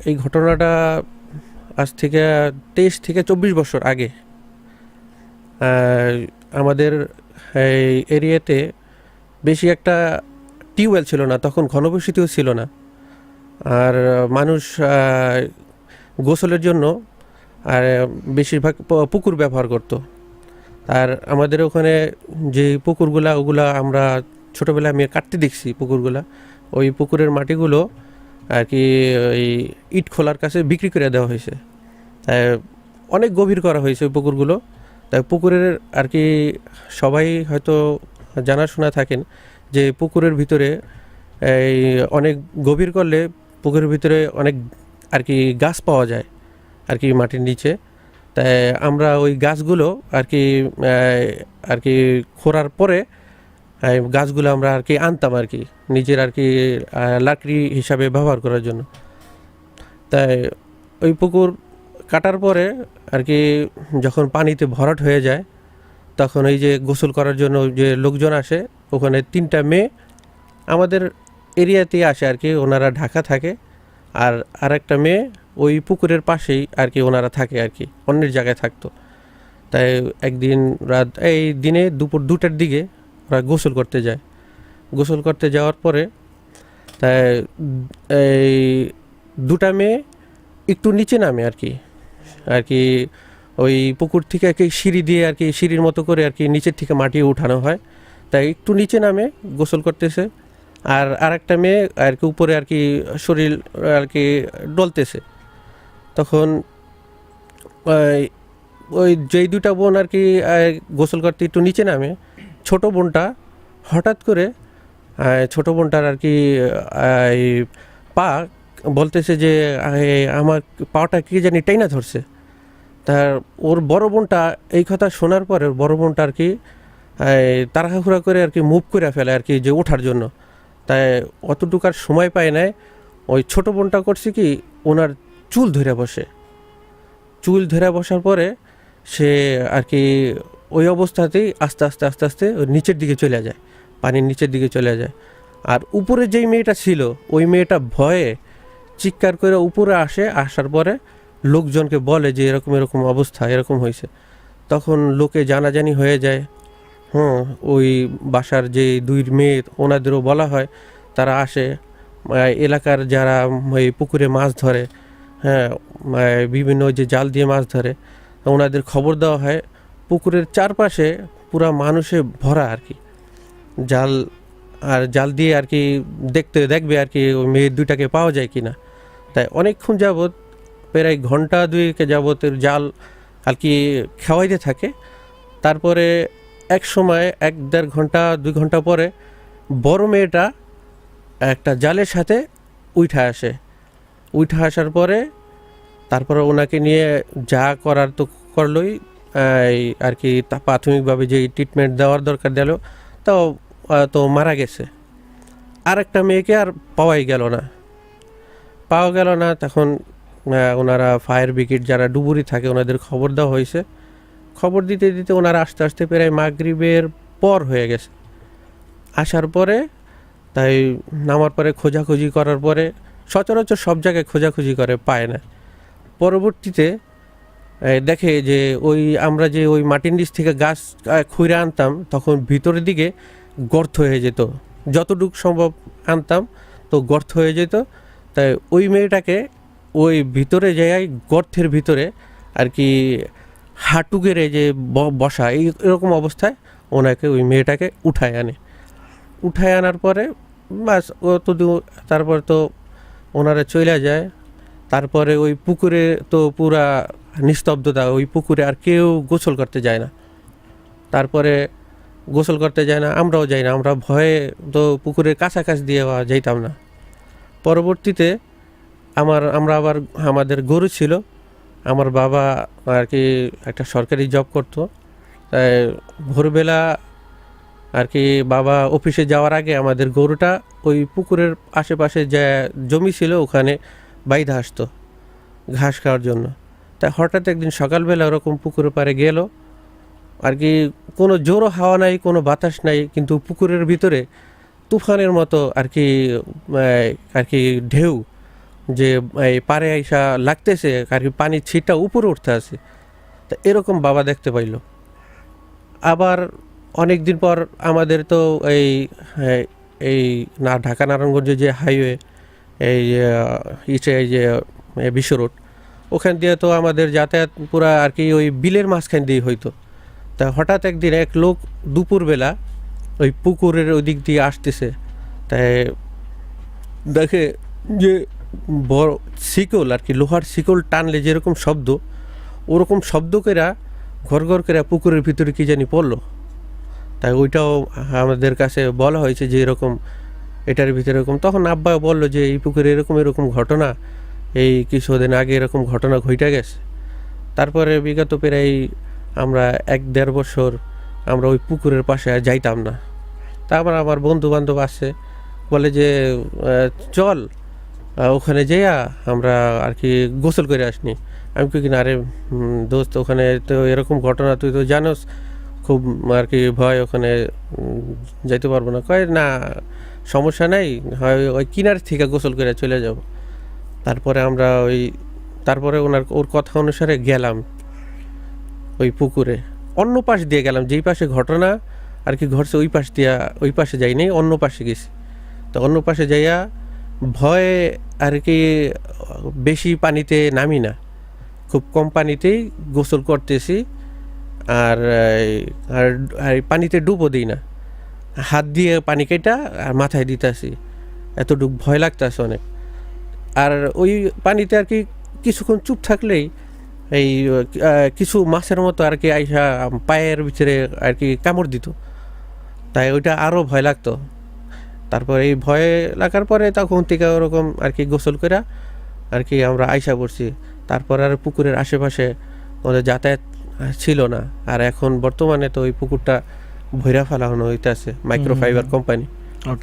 এই ঘটনাটা আজ থেকে 23 থেকে 24 বছর আগে। আমাদের এই এরিয়াতে বেশি একটা টিউবওয়েল ছিল না, তখন ঘনবসতিও ছিল না। আর মানুষ গোসলের জন্য আর বেশিরভাগ পুকুর ব্যবহার করতো। আর আমাদের ওখানে যে ওগুলা আমরা ছোটোবেলায় আমি কাটতে দেখছি পুকুরগুলা। ওই পুকুরের মাটিগুলো আর কি ওই ইট খোলার কাছে বিক্রি করে দেওয়া হয়েছে। তাই অনেক গভীর করা হয়েছে ওই পুকুরগুলো। তাই পুকুরের আর কি সবাই হয়তো জানাশোনা থাকেন যে পুকুরের ভিতরে এই অনেক গভীর করলে পুকুরের ভিতরে অনেক আর কি গাছ পাওয়া যায় আর কি মাটির নিচে। তাই আমরা ওই গাছগুলো আর কি খোঁড়ার পরে গাছগুলো আমরা আর কি আনতাম আর কি নিজের আর কি লাকড়ি হিসাবে ব্যবহার করার জন্য। তাই ওই পুকুর কাটার পরে আর কি যখন পানিতে ভরাট হয়ে যায়, তখন এই যে গোসল করার জন্য যে লোকজন আসে, ওখানে 3টা মেয়ে আমাদের এরিয়াতে আসে আর কি, ওনারা ঢাকা থাকে। আর আরেকটা মেয়ে ওই পুকুরের পাশেই আর কি ওনারা থাকে আর কি, অন্যের জায়গায় থাকতো। তাই একদিন এই দিনে দুপুর 2টার দিকে ওরা গোসল করতে যায়। গোসল করতে যাওয়ার পরে তাই এই 2টা মেয়ে একটু নিচে নামে আর কি ওই পুকুর থেকে আর কি সিঁড়ি দিয়ে আর কি সিঁড়ির মতো করে আর কি নিচের থেকে মাটি উঠানো হয়। তাই একটু নিচে নামে গোসল করতেছে। আর আরেকটা মেয়ে আর কি উপরে আর কি শরীর আর কি ডলতেছে। তখন ওই যেই 2টা বোন আর কি গোসল করতে একটু নিচে নামে, ছোট বোনটা হঠাৎ করে ছোট বোনটার আর কি পা বলতেছে যে আমার পাটা কি জানি টাইনা ধরছে। তার ওর বড় বোনটা এই কথা শোনার পরে বড় বোনটা আর কি তাড়াহুড়া করে আর কি মুভ করে ফেলে আর কি যে ওঠার জন্য। তাই অতটুকার সময় পায় নাই। ওই ছোট বোনটা করছে কি ওনার চুল ধরে বসে। চুল ধরে বসার পরে সে আর কি ওই অবস্থাতেই আস্তে আস্তে আস্তে আস্তে নিচের দিকে চলে যায়, পানির নিচের দিকে চলে যায়। আর উপরে যেই মেয়েটা ছিল ওই মেয়েটা ভয়ে চিৎকার করে উপরে আসার পরে লোকজনকে বলে যে এরকম এরকম অবস্থা, এরকম হয়েছে। তখন লোকে জানাজানি হয়ে যায়। ওই বাসার যে 2 মেয়ে ওনাদেরও বলা হয়, তারা আসে। এলাকার যারা ওই পুকুরে মাছ ধরে, বিভিন্ন যে জাল দিয়ে মাছ ধরে, ওনাদের খবর দেওয়া হয়। পুকুরের চারপাশে পুরা মানুষে ভরা আর কি জাল দিয়ে আর কি দেখবে আর কি ওই মেয়ে 2টাকে পাওয়া যায় কিনা। তাই অনেকক্ষণ যাবৎ প্রায় ঘন্টা 2 যাবতের জাল আর কি খাওয়াইতে থাকে। তারপরে এক সময় 1-1.5 ঘন্টা 2 ঘন্টা পরে বড় মেয়েটা একটা জালের সাথে উঠে আসার পরে তারপরে ওনাকে নিয়ে যা করার তো করলোই আর কি প্রাথমিকভাবে যে ট্রিটমেন্ট দেওয়ার দরকার দিল, তো মারা গেছে। আর একটা মেয়েকে আর পাওয়া গেল না। তখন ওনারা ফায়ার ব্রিগেড যারা ডুবুরি থাকে ওনাদের খবর দেওয়া হয়েছে। খবর দিতে দিতে ওনারা আস্তে আস্তে প্রায় মাগরিবের পর হয়ে গেছে। আসার পরে তাই নামার পরে খোঁজাখুঁজি করার পরে সচরাচর সব জায়গায় খোঁজাখুঁজি করে, পায় না। পরবর্তীতে দেখে যে আমরা যে ওই মাটির নিচ থেকে গাছ খুঁড়ে আনতাম, তখন ভিতরের দিকে গর্ত হয়ে যেত। যতটুকু সম্ভব আনতাম তো গর্ত হয়ে যেত। তাই ওই মেয়েটাকে ওই ভিতরে যাই গর্তের ভিতরে আর কি হাঁটু গেড়ে যে বসা এরকম অবস্থায় ওনাকে ওই মেয়েটাকে উঠায় আনার পরে বাস তারপর তো ওনারা চলে যায়। তারপরে ওই পুকুরে তো পুরা নিস্তব্ধতা, ওই পুকুরে আর কেউ গোসল করতে যায় না। আমরাও যাই না, আমরা ভয়ে তো পুকুরের কাছাকাছি দিয়ে যাইতাম না। পরবর্তীতে আমরা আবার আমাদের গরু ছিল। আমার বাবা আর কি একটা সরকারি জব করতো। ভোরবেলা আর কি বাবা অফিসে যাওয়ার আগে আমাদের গরুটা ওই পুকুরের আশেপাশে যে জমি ছিল ওখানে বাইধা আসতো ঘাস খাওয়ার জন্য। তাই হঠাৎ একদিন সকালবেলা ওরকম পুকুরের পাড়ে গেল আর কি, কোনো জোরও হাওয়া নাই, কোনো বাতাস নাই, কিন্তু পুকুরের ভিতরে তুফানের মতো আর কি ঢেউ যে এই পারে আইসা লাগতেছে আর কি পানির ছিটটা উপরে উঠতে আছে। তা এরকম বাবা দেখতে পাইলো। আবার অনেক দিন পর আমাদের তো এই এই না ঢাকা নারায়ণগঞ্জে যে হাইওয়ে এই ইসে এই যে বিশ্ব রোড, ওখান দিয়ে তো আমাদের যাতায়াত পুরা আর কি ওই বিলের মাঝখান দিয়ে হইতো। তা হঠাৎ একদিন এক লোক দুপুরবেলা ওই পুকুরের ওই দিক দিয়ে আসতেছে, তাই দেখে যে বড় শিকল আর কি লোহার শিকল টানলে যেরকম শব্দ, ওরকম শব্দ করে ঘর ঘর করে পুকুরের ভিতরে কি জানি পড়লো। তাই ওইটাও আমাদের কাছে বলা হয়েছে যে এরকম এটার ভিতরে এরকম। তখন আব্বা বললো যে এই পুকুরে এরকম এরকম ঘটনা, এই কিছুদিন আগে এরকম ঘটনা ঘটে গেছে। তারপরে বিগত প্রায় আমরা 1-1.5 বছর আমরা ওই পুকুরের পাশে আর যাইতাম না। তারপর আমার বন্ধু বান্ধব আসে, বলে যে চল ওখানে যাইয়া আমরা আর কি গোসল করে আসনি। আমি কি না, আরে দোস্ত ওখানে তো এরকম ঘটনা তুই তো জানোস, খুব আর কি ভয়, ওখানে যাইতে পারবো না। কয় না সমস্যা নাই, হয় ওই কিনার থেকে গোসল করে চলে যাব। তারপরে আমরা তারপরে ওর কথা অনুসারে গেলাম ওই পুকুরে, অন্য পাশ দিয়ে গেলাম, যেই পাশে ঘটনা আর কি ঘটছে ওই পাশে যাই নাই, অন্য পাশে গেছি। তো অন্য পাশে যাইয়া ভয়ে আর কি বেশি পানিতে নামি না, খুব কম পানিতেই গোসল করতেছি। আর আর পানিতে ডুবও দিই না, হাত দিয়ে পানি কেটা আর মাথায় দিতেছি, এতটুকু ভয় লাগতেছে অনেক। আর ওই পানিতে আর কি কিছুক্ষণ চুপ থাকলেই এই কিছু মাছের মতো আর কি আইসা পায়ের ভিতরে আর কি কামড় দিত, তাই ওইটা আরও ভয় লাগতো। তারপর এই ভয় লাগার পরে তখন থেকে ওরকম আর কি গোসল করে আর কি আমরা আইসা পড়ছি। তারপর আর পুকুরের আশেপাশে আমাদের যাতায়াত ছিল না। আর এখন বর্তমানে তো ওই পুকুরটা ভৈরা ফেলানো হইতেছে মাইক্রোফাইবার কোম্পানি। ওকে।